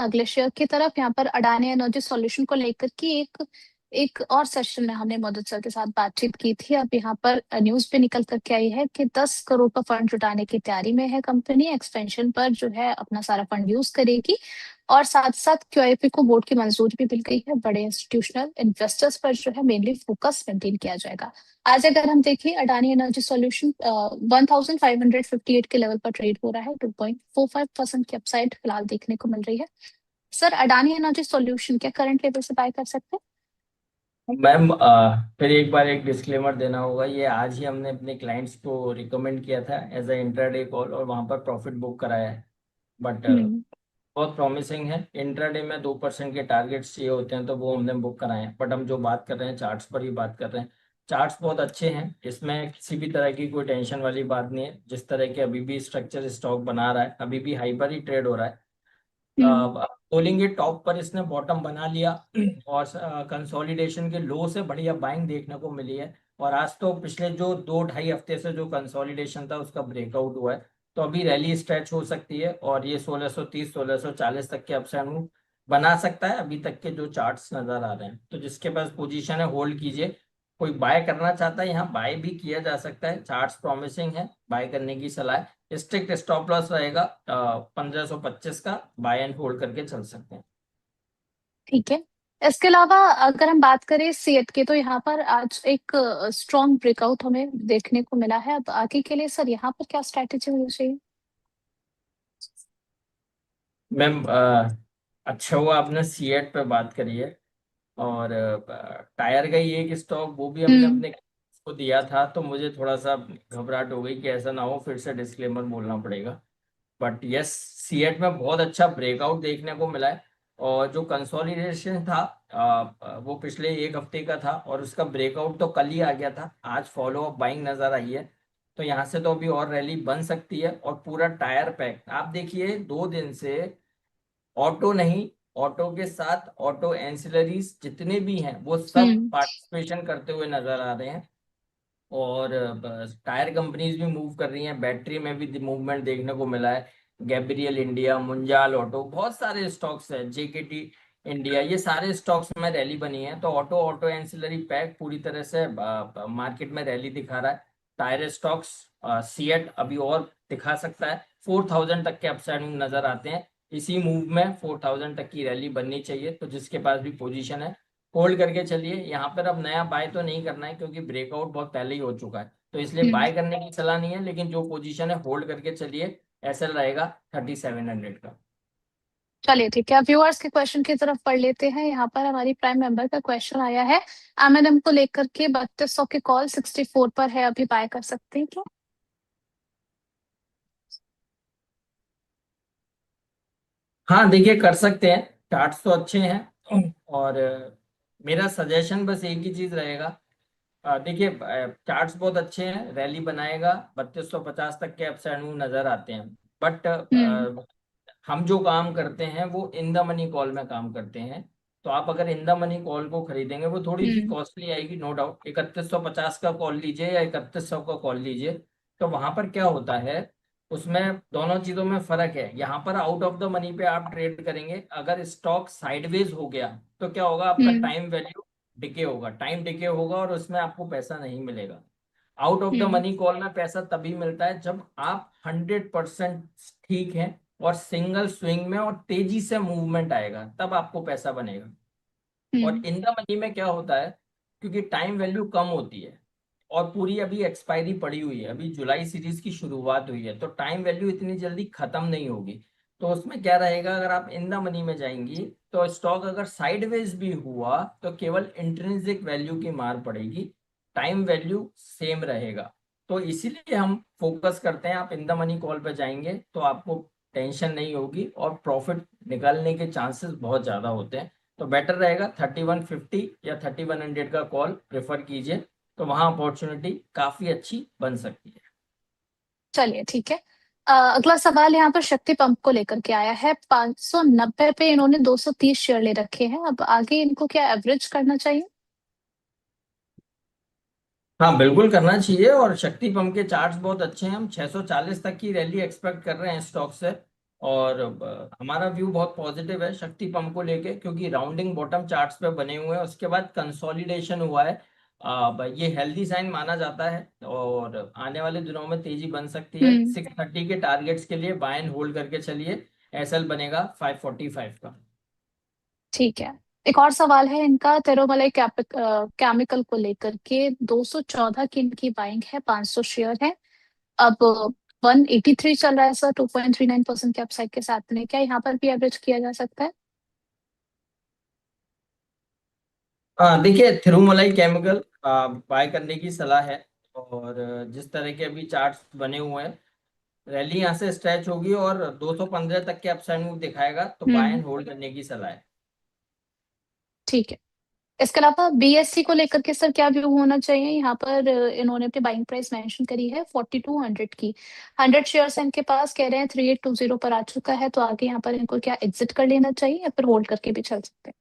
अगले शेयर की तरफ। यहाँ पर अडानी एनर्जी सॉल्यूशन को लेकर की एक एक और सेशन में हमने मदद सर के साथ बातचीत की थी। अब यहाँ पर न्यूज पे निकल करके आई है कि 10 करोड़ का फंड जुटाने की तैयारी में है कंपनी। एक्सपेंशन पर जो है अपना सारा फंड यूज करेगी, और साथ साथ क्यूआईपी को बोर्ड की मंजूरी भी मिल गई है। बड़े इंस्टीट्यूशनल इन्वेस्टर्स पर जो है मेनली फोकस मेंटेन किया जाएगा। आज अगर हम देखें, अडानी एनर्जी सॉल्यूशन 1558 के लेवल पर ट्रेड हो रहा है। 2.45% की अपसाइड फिलहाल देखने को मिल रही है। सर, अडानी एनर्जी सॉल्यूशन क्या करंट लेवल से बाय कर सकते हैं? मैम, फिर एक बार एक डिस्क्लेमर देना होगा। ये आज ही हमने अपने क्लाइंट्स को रिकमेंड किया था एज अ इंट्राडे कॉल, और वहाँ पर प्रॉफिट बुक कराया है। बट हम्म। बहुत प्रॉमिसिंग है। इंट्राडे में 2% के टारगेट्स चाहिए होते हैं, तो वो हमने बुक कराए हैं। बट हम जो बात कर रहे हैं चार्ट्स पर ही बात कर रहे हैं। चार्ट्स बहुत अच्छे हैं, इसमें किसी भी तरह की कोई टेंशन वाली बात नहीं है। जिस तरह के अभी भी स्ट्रक्चर स्टॉक बना रहा है, अभी भी हाई पर ही ट्रेड हो रहा है। हम्म। बोलेंगे टॉप पर इसने बॉटम बना लिया और कंसोलिडेशन के लो से बढ़िया बाइंग देखने को मिली है। और आज तो पिछले जो 2-2.5 हफ्ते से जो कंसोलिडेशन था उसका ब्रेकआउट हुआ है। तो अभी रैली स्ट्रेच हो सकती है, और ये 1630 1640 तक के अपसाइड मूव बना सकता है। अभी तक के जो चार्ट्स नजर आ रहे हैं, तो जिसके पास पोजीशन है होल्ड कीजिए। कोई बाय करना चाहता है, यहाँ बाय भी किया जा सकता है। चार्ट्स प्रॉमिसिंग है, बाय करने की सलाह है। स्ट्रिक्ट स्टॉप लॉस रहेगा 1525 का। बाय एंड होल्ड करके चल सकते हैं। ठीक है। इसके अलावा अगर हम बात करें सीएट की, तो यहाँ पर आज एक स्ट्रॉन्ग ब्रेकआउट हमें देखने को मिला है। अब आगे के लिए सर यहाँ पर क्या स्ट्रैटेजी होनी चाहिए? मैम, अच्छा हुआ आपने सीएट पे बात करी है। और टायर का ही एक स्टॉक वो भी हमने हम्म। अपने को दिया था, तो मुझे थोड़ा सा घबराहट हो गई कि ऐसा ना हो फिर से डिस्क्लेमर बोलना पड़ेगा। बट यस, सीएट में बहुत अच्छा ब्रेकआउट देखने को मिला है। और जो कंसोलिडेशन था वो पिछले एक हफ्ते का था, और उसका ब्रेकआउट तो कल ही आ गया था। आज फॉलो अप बाइंग नजर आई है। तो यहाँ से तो अभी और रैली बन सकती है। और पूरा टायर पैक आप देखिए, 2 दिन से ऑटो नहीं, ऑटो के साथ ऑटो एंसिलरीज जितने भी हैं वो सब हम्म। पार्टिसिपेशन करते हुए नजर आ रहे हैं। और टायर कंपनीज भी मूव कर रही हैं, बैटरी में भी मूवमेंट देखने को मिला है। गैब्रियल इंडिया, मुंजाल ऑटो, बहुत सारे स्टॉक्स हैं, जेकेटी इंडिया, ये सारे स्टॉक्स में रैली बनी है। तो ऑटो ऑटो एंसिलरी पैक पूरी तरह से मार्केट में रैली दिखा रहा है। टायर स्टॉक्स सीएट अभी और दिखा सकता है। 4000 तक के अपसाइड मूव नजर आते हैं। इसी मूव में 4000 तक की रैली बननी चाहिए। तो जिसके पास भी पोजीशन है होल्ड करके चलिए। यहाँ पर अब नया बाय तो नहीं करना है, क्योंकि ब्रेकआउट बहुत पहले ही हो चुका है। तो इसलिए हम्म। बाय करने की सलाह नहीं है, लेकिन जो पोजीशन है होल्ड करके चलिए। एसएल रहेगा 3700 का। चलिए ठीक है, अब व्यूअर्स के क्वेश्चन की तरफ पढ़ लेते हैं। यहाँ पर हमारी प्राइम मेंबर का क्वेश्चन आया है। एमएनएम को लेकर के 3200 के कॉल 64 पर है, अभी बाय कर सकते हैं क्या? हाँ देखिए, कर सकते हैं। चार्ट्स तो अच्छे हैं। और मेरा सजेशन बस एक ही चीज रहेगा। देखिए, चार्ट्स बहुत अच्छे हैं, रैली बनाएगा, 3250 तक के अपसाइड मूव नजर आते हैं। बट हम्म। हम जो काम करते हैं वो इन द मनी कॉल में काम करते हैं। तो आप अगर इन द मनी कॉल को खरीदेंगे, वो थोड़ी सी हम्म। कॉस्टली आएगी, नो डाउट। 3150 का कॉल लीजिए या 3100 का कॉल लीजिए, तो वहां पर क्या होता है, उसमें दोनों चीजों में फर्क है। यहाँ पर आउट ऑफ द मनी पे आप ट्रेड करेंगे, अगर स्टॉक साइडवेज हो गया तो क्या होगा, आपका हम्म। टाइम वैल्यू डिके होगा, टाइम डिके होगा, और उसमें आपको पैसा नहीं मिलेगा। Out of the hmm. Money call में पैसा तभी मिलता है जब आप 100% ठीक है, और सिंगल स्विंग में और तेजी से मूवमेंट आएगा, तब आपको पैसा बनेगा। और हम्म। इन द मनी में क्या होता है, क्योंकि टाइम वैल्यू कम होती है, और पूरी अभी एक्सपायरी पड़ी हुई है, अभी जुलाई सीरीज की शुरुआत हुई है, तो टाइम वैल्यू इतनी जल्दी खत्म नहीं होगी। तो उसमें क्या रहेगा, अगर आप इन द मनी में जाएंगी तो स्टॉक अगर साइडवेज भी हुआ तो केवल इंट्रिंसिक वैल्यू की मार पड़ेगी, टाइम वैल्यू सेम रहेगा। तो इसीलिए हम फोकस करते हैं, आप इन द मनी कॉल पे जाएंगे तो आपको टेंशन नहीं होगी, और प्रॉफिट निकालने के चांसेस बहुत ज्यादा होते हैं। तो बेटर रहेगा 3150 या 3100 का कॉल प्रेफर कीजिए। तो वहां अपॉर्चुनिटी काफी अच्छी बन सकती है। चलिए ठीक है। अगला सवाल यहाँ पर शक्ति पंप को लेकर के आया है। 590 पे इन्होंने 230 शेयर ले रखे हैं। अब आगे इनको क्या एवरेज करना चाहिए? हाँ बिल्कुल करना चाहिए। और शक्ति पंप के चार्ट्स बहुत अच्छे हैं, हम 640 तक की रैली एक्सपेक्ट कर रहे हैं स्टॉक से। और हमारा व्यू बहुत पॉजिटिव है शक्ति पंप को लेके, क्योंकि राउंडिंग बॉटम चार्ट्स पे बने हुए हैं, उसके बाद कंसोलिडेशन हुआ है। ये हेल्दी साइन माना जाता है और आने वाले दिनों में तेजी बन सकती है। हम्म। 630 के टारगेट्स के लिए बाय एंड होल्ड करके चलिए। एसएल बनेगा 545 का। ठीक है। एक और सवाल है इनका, तिरुमलाई केमिकल को लेकर के 214 की इनकी बाइंग है, 500 शेयर है। अब 183 चल रहा है सर, 2.39% के अपसाइड के साथ में, क्या यहाँ पर भी एवरेज किया जा सकता है? हाँ देखिए, थिरुमलाई केमिकल बाय करने की सलाह है। और जिस तरह के अभी चार्ट्स बने हुए हैं, रैली यहाँ से स्ट्रेच होगी और 215 तक के अपसाइड मूव दिखाएगा, तो बाय हम्म। एंड होल्ड करने की सलाह है। ठीक है। इसके अलावा बीएससी को लेकर के सर क्या व्यू होना चाहिए यहाँ पर? इन्होंने अपनी बाइंग प्राइस मेंशन करी है 4200 की। 100 शेयर्स इनके पास, कह रहे हैं 3820 पर आ चुका है, तो आगे यहाँ पर इनको क्या एग्जिट कर लेना चाहिए या फिर होल्ड करके भी चल सकते हैं?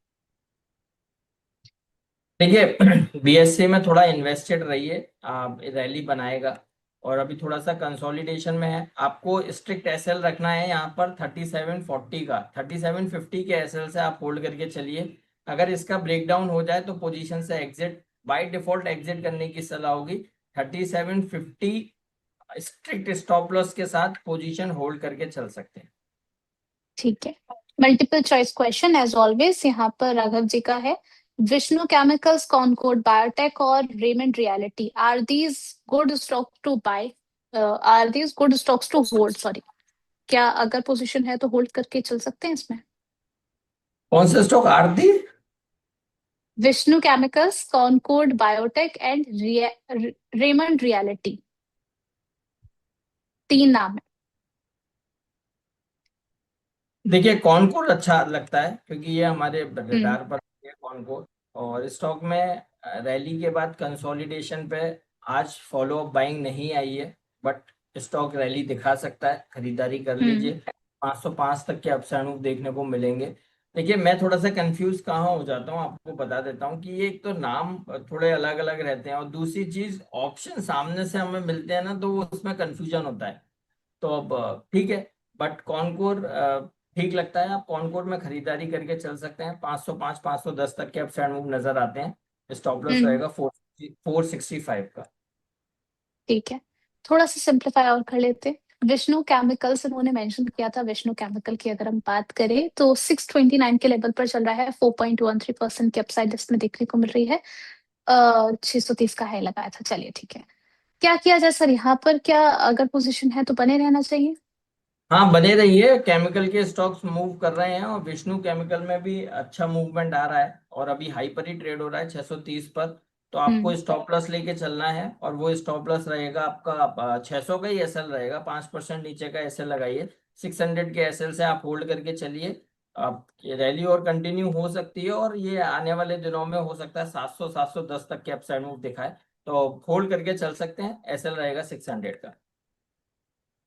देखिए, बीएससी में थोड़ा इन्वेस्टेड रहिए, रैली बनाएगा। और अभी थोड़ा सा कंसोलिडेशन में है, आपको स्ट्रिक्ट एसएल रखना है यहाँ पर 3740 का। 3750 के एसएल से आप होल्ड करके चलिए। अगर इसका ब्रेकडाउन हो जाए तो पोजीशन से एग्जिट, बाय डिफॉल्ट एग्जिट करने की सलाह होगी। 3750 स्ट्रिक्ट स्टॉप लॉस के साथ पोजीशन होल्ड करके चल सकते हैं। ठीक है। Multiple choice question as always यहाँ पर राघव जी का है। विष्णु केमिकल्स, कॉनकोर्ड बायोटेक और Raymond Realty, are these good stock to buy, are these good stocks to hold, sorry, क्या अगर पोजीशन है तो होल्ड करके चल सकते हैं इसमें? कौन से stock Aarti? Vishnu Chemicals, Concord biotech and Raymond reality, 3 नाम है। देखिए, कॉनकोर अच्छा लगता है क्योंकि ये हमारे हम्म। रडार पर है कॉनकोर। और स्टॉक में रैली के बाद कंसोलिडेशन पे आज फॉलो अप बाइंग नहीं आई है, बट स्टॉक रैली दिखा सकता है, खरीदारी कर हम्म। लीजिए। 505 तक के अपसाइड मूव देखने को मिलेंगे। देखिए, मैं थोड़ा सा कंफ्यूज कहाँ हो जाता हूँ, आपको बता देता हूँ कि ये एक तो नाम थोड़े अलग अलग रहते हैं, और दूसरी चीज ऑप्शन सामने से हमें मिलते हैं ना, तो वो उसमें कंफ्यूजन होता है। तो अब ठीक है, बट कॉनकोर ठीक लगता है। आप कॉनकोर में खरीदारी करके चल सकते हैं। 505 510 तक के अपसाइड मूव नजर आते हैं। स्टॉप लॉस हम्म। रहेगा 465 का। ठीक है। थोड़ा सा सिंप्लीफाई और कर लेते हैं। विष्णु केमिकल्स इन्होंने मेंशन किया था, विष्णु केमिकल की अगर हम बात करें तो 629 के लेवल पर चल रहा है, 4.13% की अपसाइड इसमें देखने को मिल रही है। 630 का हाई लगाया था, चलिए ठीक है। क्या किया जाए सर यहाँ पर, क्या अगर पोजीशन है तो बने रहना चाहिए? हाँ, बने रहिए। केमिकल के स्टॉक्स मूव कर रहे हैं और विष्णु केमिकल में भी अच्छा मूवमेंट आ रहा है, और अभी हाई पर ही ट्रेड हो रहा है 630 पर। तो आपको हम्म। स्टॉप लॉस लेके चलना है, और वो स्टॉप लॉस रहेगा आपका 600 का ही एसएल रहेगा। 5% नीचे का एसएल लगाइए। 600 के एसएल से आप होल्ड करके चलिए। आप रैली और कंटिन्यू हो सकती है, और ये आने वाले दिनों में हो सकता है 700 710 तक के अपसाइड मूव दिखाए। तो होल्ड करके चल सकते हैं, एसएल रहेगा 600 का।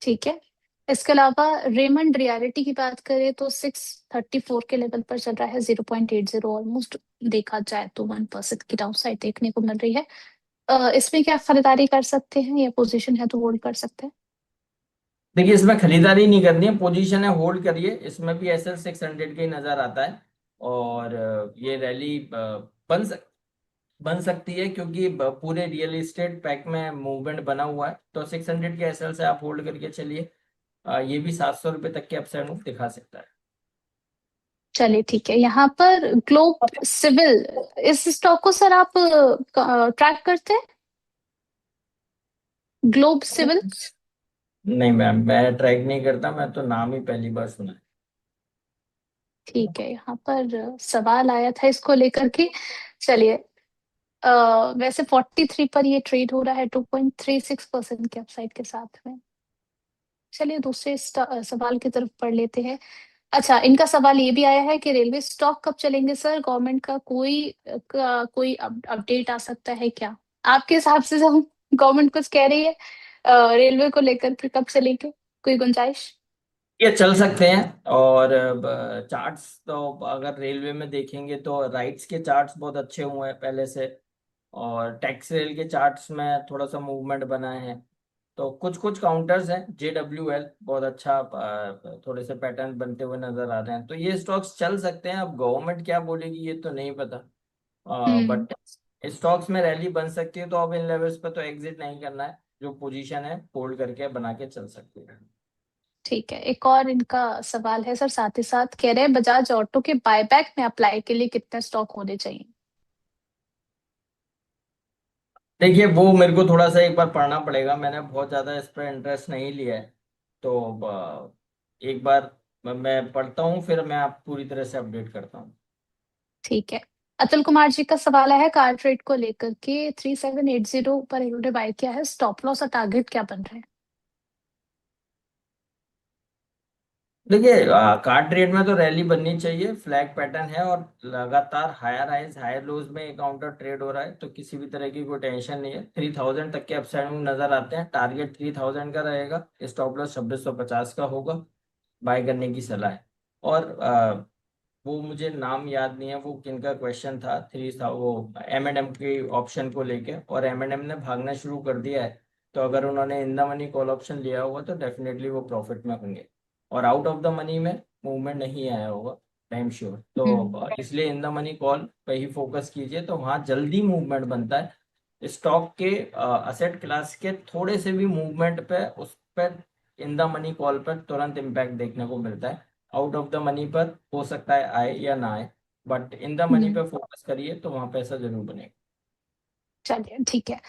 ठीक है। इसके अलावा रेमंड रियलिटी की बात करें तो 634 के लेवल पर चल रहा है, 0.80 ऑलमोस्ट, देखा जाए तो 1% की डाउन साइड देखने को मिल रही है। इसमें क्या खरीदारी कर सकते हैं या पोजीशन है तो होल्ड कर सकते हैं? देखिए, इसमें खरीदारी नहीं करनी है, पोजीशन है, होल्ड करिए। इसमें भी एसएल 600 के ही नजर आता है। और ये रैली बन सकती है, क्योंकि पूरे रियल एस्टेट पैक में मूवमेंट बना हुआ है। तो 600 के एसएल से आप होल्ड करके चलिए। ये भी 700 रुपये तक के अपसाइड मूव दिखा सकता है। चलिए ठीक है। यहाँ पर ग्लोब सिविल, इस स्टॉक को सर आप ट्रैक करते हैं? Globe Civil. नहीं मैम, मैं ट्रैक नहीं करता, मैं तो नाम ही पहली बार सुना है। ठीक है, यहाँ पर सवाल आया था इसको लेकर के। चलिए, वैसे 43 पर ये ट्रेड हो रहा है, 2.36% के अपसाइड के साथ में। चलिए दूसरे सवाल की तरफ पढ़ लेते हैं। अच्छा, इनका सवाल ये भी आया है कि रेलवे स्टॉक कब चलेंगे सर, गवर्नमेंट का कोई अपडेट आ सकता है क्या? आपके हिसाब से जब गवर्नमेंट कुछ कह रही है रेलवे को लेकर, फिर कब चलेंगे, कोई गुंजाइश? ये चल सकते हैं। और चार्ट्स तो अगर रेलवे में देखेंगे तो राइट्स के चार्ट्स बहुत अच्छे हुए हैं पहले से। और टैक्स रेल के चार्ट्स में थोड़ा सा मूवमेंट बना है। तो कुछ कुछ काउंटर्स हैं, JWL बहुत अच्छा थोड़े से पैटर्न बनते हुए नजर आ रहे हैं, तो ये स्टॉक्स चल सकते हैं। अब गवर्नमेंट क्या बोलेगी ये तो नहीं पता, हम्म। बट स्टॉक्स में रैली बन सकती है, तो अब इन लेवल्स पे तो एग्जिट नहीं करना है, जो पोजीशन है होल्ड करके बना के चल सकते हैं। ठीक है, एक और इनका सवाल है सर, साथ ही साथ कह रहे हैं बजाज ऑटो के बायबैक में अप्लाई के लिए कितने स्टॉक होने चाहिए? देखिए वो मेरे को थोड़ा सा एक बार पढ़ना पड़ेगा, मैंने बहुत ज्यादा इस पर इंटरेस्ट नहीं लिया है, तो एक बार मैं पढ़ता हूँ, फिर मैं आप पूरी तरह से अपडेट करता हूँ। ठीक है। अतुल कुमार जी का सवाल है कार ट्रेड को लेकर के, 3780 पर इन्होंने बाय किया है, स्टॉप लॉस और टारगेट क्या बन रहे हैं? देखिए कार्ड ट्रेड में तो रैली बननी चाहिए, फ्लैग पैटर्न है और लगातार हायर हाइज हायर लोज में काउंटर ट्रेड हो रहा है, तो किसी भी तरह की कोई टेंशन नहीं है। 3000 तक के अपसाइड में नजर आते हैं, टारगेट 3000 का रहेगा, स्टॉप लॉस 2650 का होगा, बाय करने की सलाह है। और वो मुझे नाम याद नहीं है, वो किनका क्वेश्चन था, थ्री था वो M&M के ऑप्शन को लेके, और M&M ने भागना शुरू कर दिया है, तो अगर उन्होंने in the money call option लिया होगा तो डेफिनेटली वो प्रॉफिट में होंगे, और आउट ऑफ द मनी में मूवमेंट नहीं आया होगा टाइम श्योर, हम्म। तो इसलिए इन द मनी कॉल पे ही फोकस कीजिए, तो वहाँ जल्दी मूवमेंट बनता है। स्टॉक के असेट क्लास के थोड़े से भी मूवमेंट पे उस पर इन द मनी कॉल पर तुरंत इम्पैक्ट देखने को मिलता है, आउट ऑफ द मनी पर हो सकता है आए या ना आए, बट इन द मनी हम्म। पे फोकस करिए तो वहां पैसा जरूर बनेगा। चलिए ठीक है।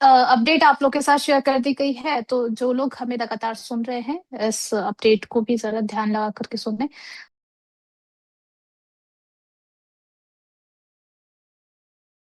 अपडेट आप लोग के साथ शेयर कर दी गई है, तो जो लोग हमें लगातार सुन रहे हैं इस अपडेट को भी जरा ध्यान लगा करके सुन लें।